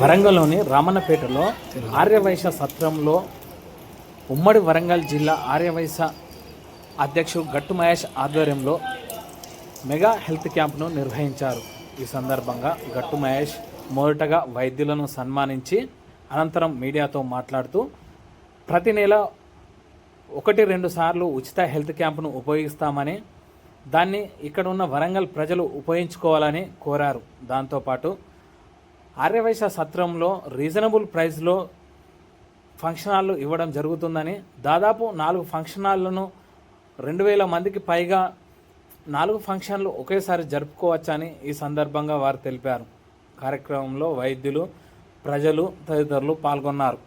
వరంగల్లోని రామన్నపేటలో ఆర్యవైశ్య సత్రంలో ఉమ్మడి వరంగల్ జిల్లా ఆర్యవైశ్య అధ్యక్షుడు గట్టు మహేష్ ఆధ్వర్యంలో మెగా హెల్త్ క్యాంప్ను నిర్వహించారు. ఈ సందర్భంగా గట్టు మహేష్ మొదటగా వైద్యులను సన్మానించి అనంతరం మీడియాతో మాట్లాడుతూ ప్రతి నెల 1-2 సార్లు ఉచిత హెల్త్ క్యాంపును ఉపయోగిస్తామని, దాన్ని ఇక్కడ ఉన్న వరంగల్ ప్రజలు ఉపయోగించుకోవాలని కోరారు. దాంతోపాటు ఆర్యవైశ్య సత్రంలో రీజనబుల్ ప్రైస్లో ఫంక్షన్ హాళ్ళు ఇవ్వడం జరుగుతుందని, దాదాపు 4 ఫంక్షన్ హాళ్లను 2000 మందికి పైగా 4 ఫంక్షన్లు ఒకేసారి జరుపుకోవచ్చని ఈ సందర్భంగా వారు తెలిపారు. కార్యక్రమంలో వైద్యులు, ప్రజలు తదితరులు పాల్గొన్నారు.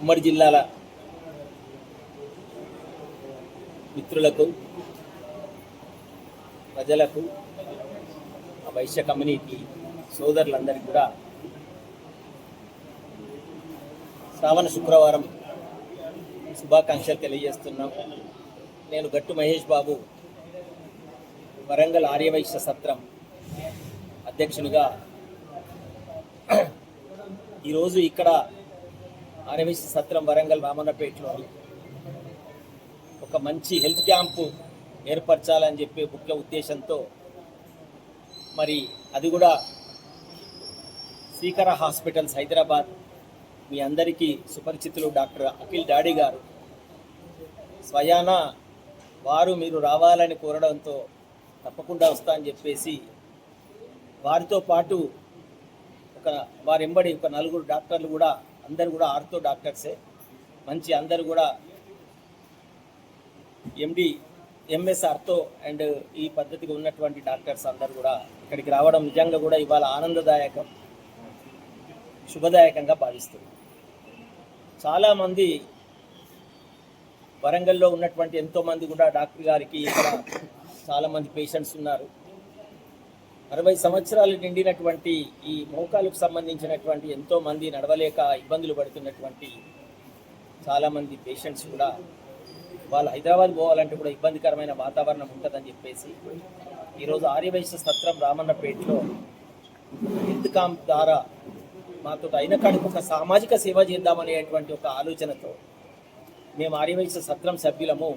ఉమ్మడి జిల్లాల మిత్రులకు, ప్రజలకు, వైశ్య కమ్యూనిటీ సోదరులందరికీ కూడా శ్రావణ శుక్రవారం శుభాకాంక్షలు తెలియజేస్తున్నాం. నేను గట్టు మహేష్ బాబు, వరంగల్ ఆర్యవైశ్య సత్రం అధ్యక్షునిగా ఈరోజు ఇక్కడ ఆర్యవైశ్య సత్రం వరంగల్ రామన్నపేటలో ఒక మంచి హెల్త్ క్యాంపు ఏర్పరచాలని చెప్పి ముఖ్య ఉద్దేశంతో, మరి అది కూడా శ్రీకర హాస్పిటల్స్ హైదరాబాద్, మీ అందరికీ సుపరిచితులు డాక్టర్ అఖిల్ డాడీ గారు స్వయాన వారు మీరు రావాలని కోరడంతో తప్పకుండా వస్తా అని చెప్పేసి, వారితో పాటు వారెంబడి ఒక 4 డాక్టర్లు కూడా, అందరు కూడా ఆర్థో డాక్టర్సే, మంచి అందరు కూడా ఎండి ఎంఎస్ ఆర్థో అండ్ ఈ పద్ధతిగా ఉన్నటువంటి డాక్టర్స్ అందరు కూడా ఇక్కడికి రావడం నిజంగా కూడా ఇవాళ ఆనందదాయకం, శుభదాయకంగా భావిస్తుంది. చాలామంది వరంగల్లో ఉన్నటువంటి ఎంతోమంది కూడా డాక్టర్ గారికి ఇక్కడ చాలామంది పేషెంట్స్ ఉన్నారు. 60 సంవత్సరాలు నిండినటువంటి ఈ మోకాలకు సంబంధించినటువంటి ఎంతోమంది నడవలేక ఇబ్బందులు పడుతున్నటువంటి చాలామంది పేషెంట్స్ కూడా వాళ్ళు హైదరాబాద్ పోవాలంటే కూడా ఇబ్బందికరమైన వాతావరణం ఉంటుందని చెప్పేసి ఈరోజు ఆర్యవైశ్య సత్రం రామన్నపేటలో హెల్త్ క్యాంప్ ద్వారా మాతో అయిన కాడికి ఒక సామాజిక సేవ చేద్దామనేటువంటి ఒక ఆలోచనతో మేము ఆర్యవైశ్య సత్రం సభ్యులము,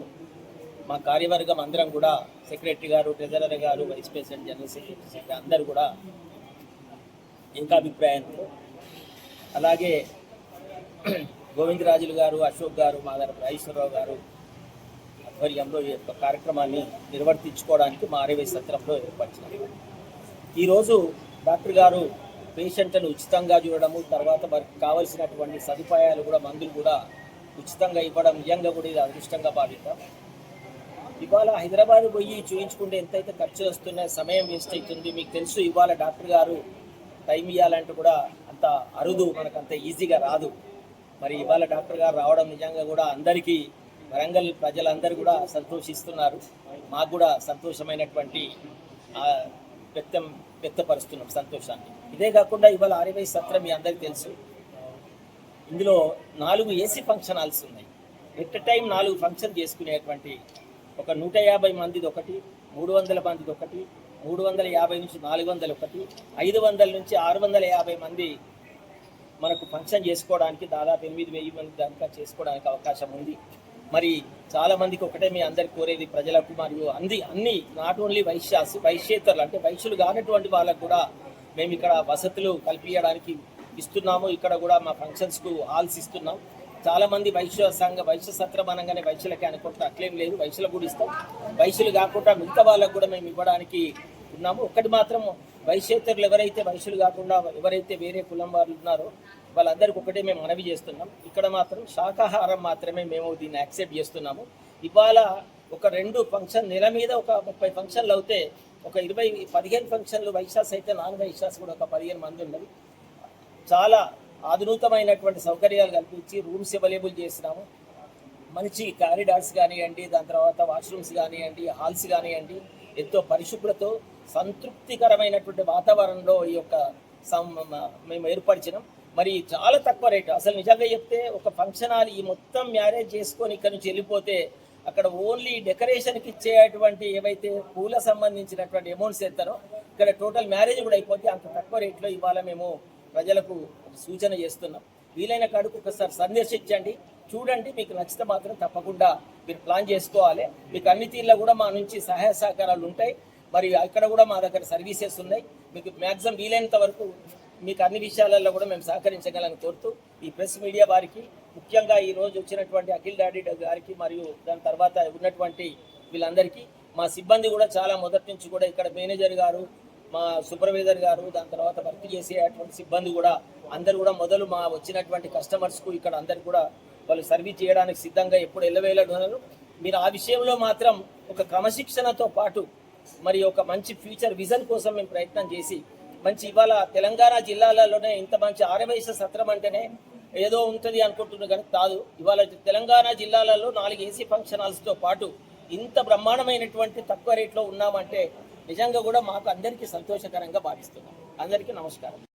మా కార్యవర్గం అందరం కూడా సెక్రటరీ గారు, ట్రెజరర్ గారు, వైస్ ప్రెసిడెంట్, జనరల్ సెక్రటరీ అందరూ కూడా ఏకాభిప్రాయంతో, అలాగే గోవిందరాజులు గారు, అశోక్ గారు, మాదార రాజేశ్వరరావు గారు ఆధ్వర్యంలో ఈ యొక్క కార్యక్రమాన్ని నిర్వర్తించుకోవడానికి మా ఆర్యవైశ్య సత్రంలో ఏర్పరిచినారు. ఈరోజు డాక్టర్ గారు పేషెంట్లను ఉచితంగా చూడడము, తర్వాత వారికి కావలసినటువంటి సదుపాయాలు కూడా, మందులు కూడా ఉచితంగా ఇవ్వడం నిజంగా కూడా ఇది అదృష్టంగా భావిద్దాం. ఇవాళ హైదరాబాద్ పోయి చూయించుకుంటే ఎంతైతే ఖర్చు వస్తున్నాయి, సమయం వేస్ట్ అవుతుంది. మీకు తెలుసు ఇవాళ డాక్టర్ గారు టైం ఇవ్వాలంటే కూడా అంత అరుదు, మనకు అంత ఈజీగా రాదు. మరి ఇవాళ డాక్టర్ గారు రావడం నిజంగా కూడా అందరికీ, వరంగల్ ప్రజలందరూ కూడా సంతోషిస్తున్నారు. మాకు కూడా సంతోషమైనటువంటి వ్యక్తపరుస్తున్నాం సంతోషాన్ని. ఇదే కాకుండా ఇవాళ ఆర్యవైశ్య సత్రం మీ అందరికీ తెలుసు, ఇందులో 4 ఏసీ ఫంక్షన్ హాల్స్ ఉన్నాయి. ఎట్ టైం 4 ఫంక్షన్ చేసుకునేటువంటి ఒక 150 మందిది ఒకటి, 300 మందిది ఒకటి, 350 నుంచి 400 ఒకటి, 500 నుంచి 650 మంది మనకు ఫంక్షన్ చేసుకోవడానికి, దాదాపు 8000 మంది దాకా చేసుకోవడానికి అవకాశం ఉంది. మరి చాలా మందికి ఒకటే మీ అందరికి కోరేది, ప్రజలకు మరియు అన్ని నాట్ ఓన్లీ వైశ్యేతరులు అంటే వైశ్యులు కానటువంటి వాళ్ళకు కూడా మేము ఇక్కడ వసతులు కల్పించడానికి ఇస్తున్నాము. ఇక్కడ కూడా మా ఫంక్షన్స్కు హాల్స్ ఇస్తున్నాం. చాలామంది వైశ్య సత్రం అనగానే వైశ్యులకి అనుకుంటే అట్లేం లేదు, వైశ్యులకు కూడా ఇస్తాం. వైశ్యులు కాకుండా మిగతా వాళ్ళకు కూడా మేము ఇవ్వడానికి ఉన్నాము. ఒకటి మాత్రం వైశ్యేతరులు ఎవరైతే వైశ్యులు కాకుండా ఎవరైతే వేరే కులం వాళ్ళు ఉన్నారో వాళ్ళందరికీ ఒకటే మేము మనవి చేస్తున్నాం, ఇక్కడ మాత్రం శాకాహారం మాత్రమే మేము దీన్ని యాక్సెప్ట్ చేస్తున్నాము. ఇవాళ ఒక 2 ఫంక్షన్ నెల మీద ఒక 30 ఫంక్షన్లు అవుతే ఒక 15 ఫంక్షన్లు వైశ్యాస్ అయితే, నాన్ వైశ్యాస్ కూడా ఒక 15 మంది ఉన్నది. చాలా ఆధునికమైనటువంటి సౌకర్యాలు కల్పించి రూమ్స్ అవైలబుల్ చేసినాము. మంచి కారిడార్స్ కానివ్వండి, దాని తర్వాత వాష్రూమ్స్ కానివ్వండి, హాల్స్ కానివ్వండి, ఎంతో పరిశుభ్రతో సంతృప్తికరమైనటువంటి వాతావరణంలో ఈ యొక్క మేము ఏర్పరిచినాం. మరి చాలా తక్కువ రేటు. అసలు నిజంగా చెప్తే ఒక ఫంక్షన్ హాల్ ఈ మొత్తం మ్యారేజ్ చేసుకొని ఇక్కడ నుంచి వెళ్ళిపోతే అక్కడ ఓన్లీ డెకరేషన్కి ఇచ్చేటువంటి ఏవైతే పూల సంబంధించినటువంటి అమౌంట్స్ ఇస్తారో ఇక్కడ టోటల్ మ్యారేజ్ కూడా అయిపోతే అంత తక్కువ రేట్లో ఇవాళ మేము ప్రజలకు సూచన చేస్తున్నాం. వీలైన కాడికి ఒకసారి సందర్శించండి, చూడండి. మీకు నచ్చితే మాత్రం తప్పకుండా మీరు ప్లాన్ చేసుకోవాలి. మీకు అన్ని తీర్లో కూడా మా నుంచి సహాయ సహకారాలు ఉంటాయి. మరి అక్కడ కూడా మా దగ్గర సర్వీసెస్ ఉన్నాయి. మీకు మ్యాక్సిమం వీలైనంత వరకు మీకు అన్ని విషయాలలో కూడా మేము సహకరించగలని కోరుతూ ఈ ప్రెస్ మీడియా వారికి, ముఖ్యంగా ఈరోజు వచ్చినటువంటి అఖిల్ డాడీ గారికి మరియు దాని తర్వాత ఉన్నటువంటి వీళ్ళందరికీ, మా సిబ్బంది కూడా చాలా మొదటి నుంచి కూడా ఇక్కడ మేనేజర్ గారు, మా సూపర్వైజర్ గారు, దాని తర్వాత వర్క్ చేసేటువంటి సిబ్బంది కూడా అందరు కూడా మొదలు మా వచ్చినటువంటి కస్టమర్స్కు ఇక్కడ అందరికి కూడా వాళ్ళు సర్వీస్ చేయడానికి సిద్ధంగా ఎప్పుడు ఎల్లవేళ మీరు ఆ విషయంలో మాత్రం ఒక క్రమశిక్షణతో పాటు మరి ఒక మంచి ఫ్యూచర్ విజన్ కోసం మేము ప్రయత్నం చేసి మంచి ఇవాళ తెలంగాణ జిల్లాలలోనే ఇంత మంచి ఆర్యవైశ్య సత్రం అంటేనే ఏదో ఉంటుంది అనుకుంటున్నారు కానీ కాదు. ఇవాళ తెలంగాణ జిల్లాలలో 4 ఏసీ ఫంక్షన్ హాల్స్తో పాటు ఇంత బ్రహ్మాండమైనటువంటి తక్కువ రేట్లో ఉన్నామంటే నిజంగా కూడా మాకు అందరికీ సంతోషకరంగా భావిస్తున్నాం. అందరికీ నమస్కారం.